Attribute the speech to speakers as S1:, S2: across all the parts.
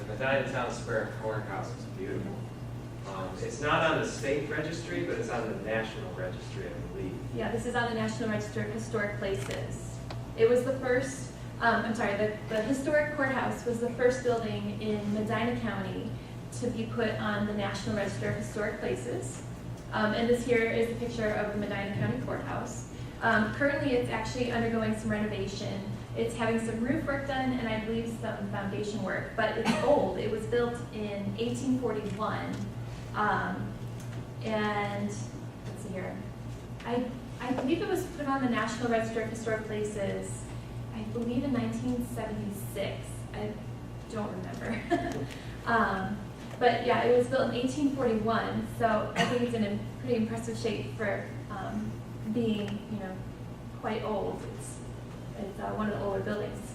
S1: Medina Town Square Courthouse is beautiful. It's not on the state registry, but it's on the national registry, I believe.
S2: Yeah, this is on the National Register of Historic Places. It was the first, the historic courthouse was the first building in Medina County to be put on the National Register of Historic Places. And this here is a picture of the Medina County Courthouse. Currently, it's actually undergoing some renovation. It's having some roof work done and I believe some foundation work, but it's old. It was built in 1841. And let's see here. I believe it was put on the National Register of Historic Places, I believe in 1976. I don't remember. But yeah, it was built in 1841, so I think it's in a pretty impressive shape for being, quite old. It's one of the older buildings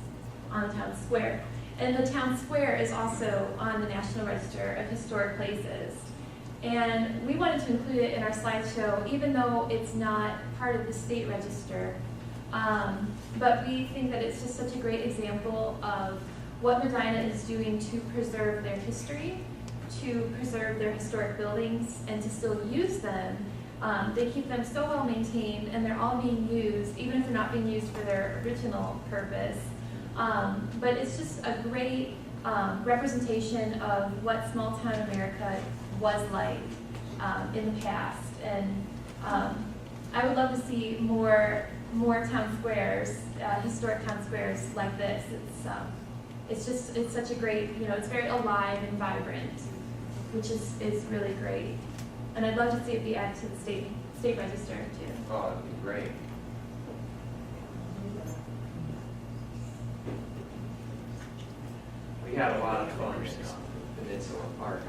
S2: on the town square. And the town square is also on the National Register of Historic Places. And we wanted to include it in our slideshow, even though it's not part of the state register. But we think that it's just such a great example of what Medina is doing to preserve their history, to preserve their historic buildings, and to still use them. They keep them so well maintained, and they're all being used, even if they're not being used for their original purpose. But it's just a great representation of what small town America was like in the past. And I would love to see more town squares, historic town squares like this. It's such a great, it's very alive and vibrant, which is really great. And I'd love to see it be added to the state register too.
S1: Oh, that'd be great. We had a lot of fun in Peninsula Park.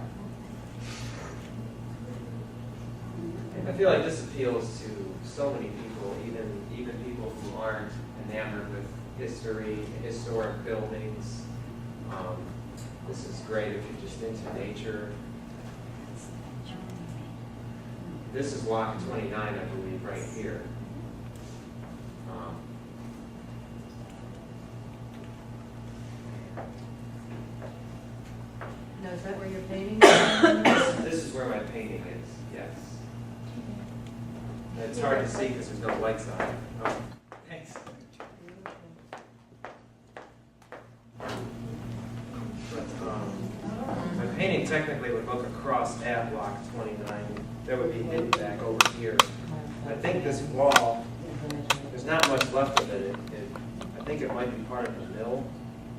S1: I feel like this appeals to so many people, even people who aren't enamored with history, historic buildings. This is great if you're just into nature. This is Lock 29, I believe, right here.
S3: Now, is that where you're painting?
S1: This is where my painting is, yes. And it's hard to see because there's no lights on it. Oh, thanks. My painting technically would look across at Lock 29. That would be hidden back over here. I think this wall, there's not much left of it. I think it might be part of the mill,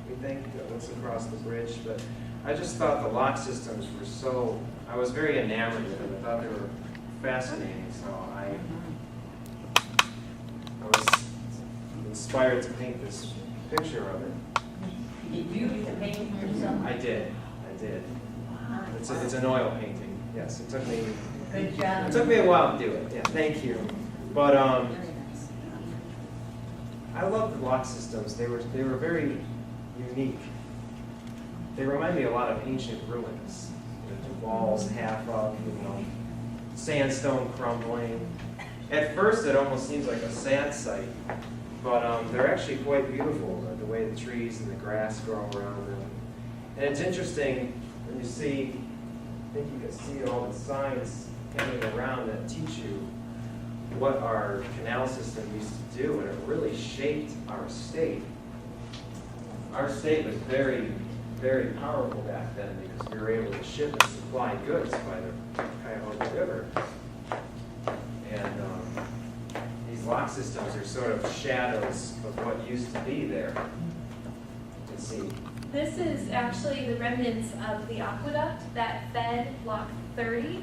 S1: we think, that looks across the bridge. But I just thought the lock systems were so, I was very enamored with them. I thought they were fascinating, so I was inspired to paint this picture of it.
S3: Did you do the painting yourself?
S1: I did. It's an oil painting. Yes, it took me.
S3: Good job.
S1: It took me a while to do it. Yeah, thank you. But I love the lock systems. They were very unique. They remind me a lot of ancient ruins. The walls half up, sandstone crumbling. At first, it almost seems like a sad sight, but they're actually quite beautiful. The way the trees and the grass grow around them, and it's interesting when you see. I think you can see all the signs hanging around that teach you what our canal system used to do, and it really shaped our state. Our state was very, very powerful back then because we were able to ship and supply goods by the Cuyahoga River. And these lock systems are sort of shadows of what used to be there. Let's see.
S2: This is actually the remnants of the aqueduct that fed Lock 30.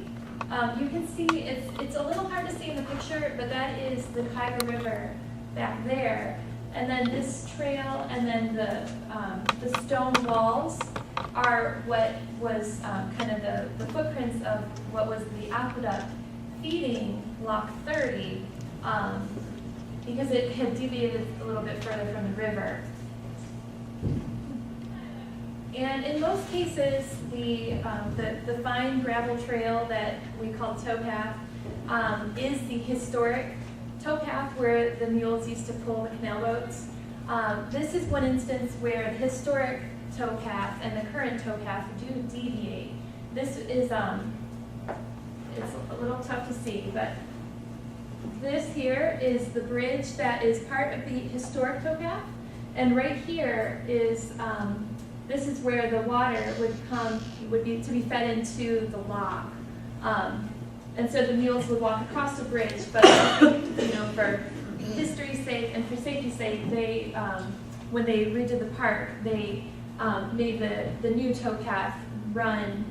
S2: You can see, it's a little hard to see in the picture, but that is the Cuyahoga River back there. And then this trail and then the stone walls are what was kind of the footprints of what was the aqueduct feeding Lock 30 because it had deviated a little bit further from the river. And in most cases, the fine gravel trail that we call towpath is the historic towpath where the mules used to pull the canal boats. This is one instance where the historic towpath and the current towpath do deviate. This is, it's a little tough to see, but this here is the bridge that is part of the historic towpath. And right here is, this is where the water would be to be fed into the lock. And so the mules would walk across the bridge, but for history's sake and for safety's sake, they, when they redid the park, they made the new towpath run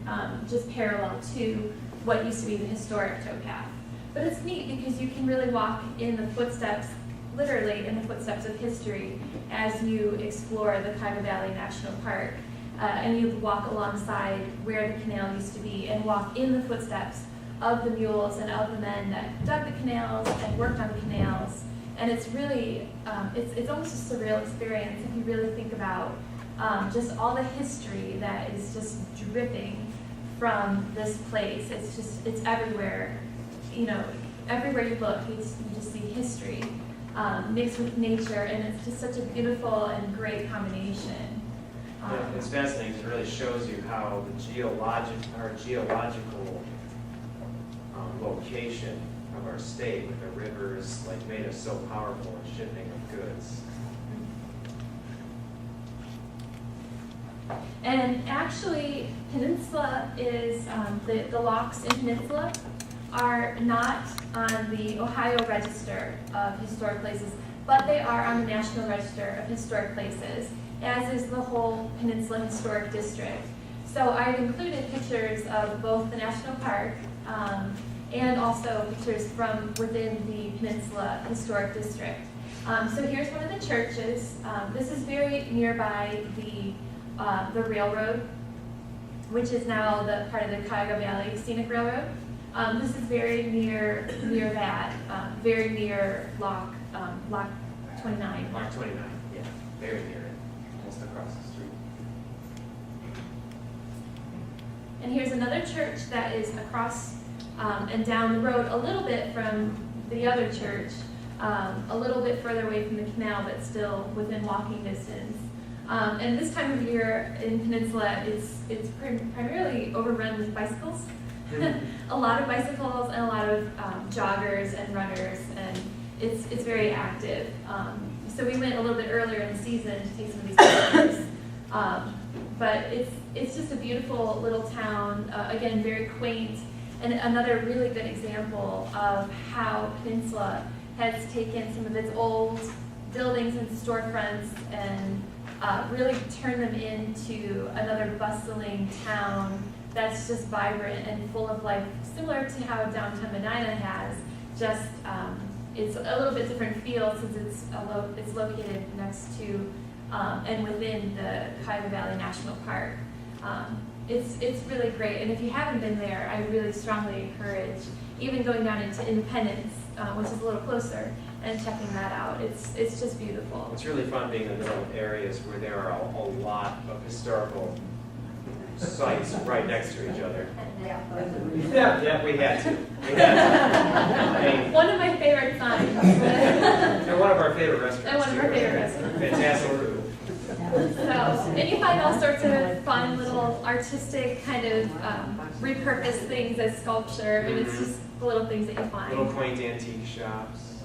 S2: just parallel to what used to be the historic towpath. But it's neat because you can really walk in the footsteps, literally in the footsteps of history as you explore the Cuyahoga Valley National Park. And you walk alongside where the canal used to be and walk in the footsteps of the mules and of the men that dug the canals and worked on the canals. And it's really, it's almost a surreal experience if you really think about just all the history that is just dripping from this place. It's everywhere. Everywhere you look, you just see history mixed with nature, and it's just such a beautiful and great combination.
S1: It's fascinating because it really shows you how our geological location of our state with the rivers made us so powerful in shipping of goods.
S2: And actually, Peninsula is, the locks in Peninsula are not on the Ohio Register of Historic Places, but they are on the National Register of Historic Places, as is the whole Peninsula Historic District. So I've included pictures of both the National Park and also pictures from within the Peninsula Historic District. So here's one of the churches. This is very nearby the railroad, which is now the part of the Cuyahoga Valley Scenic Railroad. This is very near that, very near Lock 29.
S1: Lock 29, yeah, very near it, almost across the street.
S2: And here's another church that is across and down the road a little bit from the other church, a little bit further away from the canal, but still within walking distance. And this time of year in Peninsula, it's primarily overrun with bicycles. A lot of bicycles and a lot of joggers and runners, and it's very active. So we went a little bit earlier in the season to take some of these pictures. But it's just a beautiful little town, again, very quaint, and another really good example of how Peninsula has taken some of its old buildings and storefronts and really turned them into another bustling town that's just vibrant and full of life, similar to how downtown Medina has, just it's a little bit different feel since it's located next to and within the Cuyahoga Valley National Park. It's really great, and if you haven't been there, I really strongly encourage even going down into Independence, which is a little closer, and checking that out. It's just beautiful.
S1: It's really fun being in the middle of areas where there are a lot of historical sites right next to each other. Yeah, we had to. I mean,
S2: One of my favorite signs.
S1: and one of our favorite restaurants.
S2: And one of our favorite restaurants.
S1: Fantastic food.
S2: So, and you find all sorts of fun little artistic kind of repurposed things as sculpture, and it's just the little things that you find.
S1: Little quaint antique shops.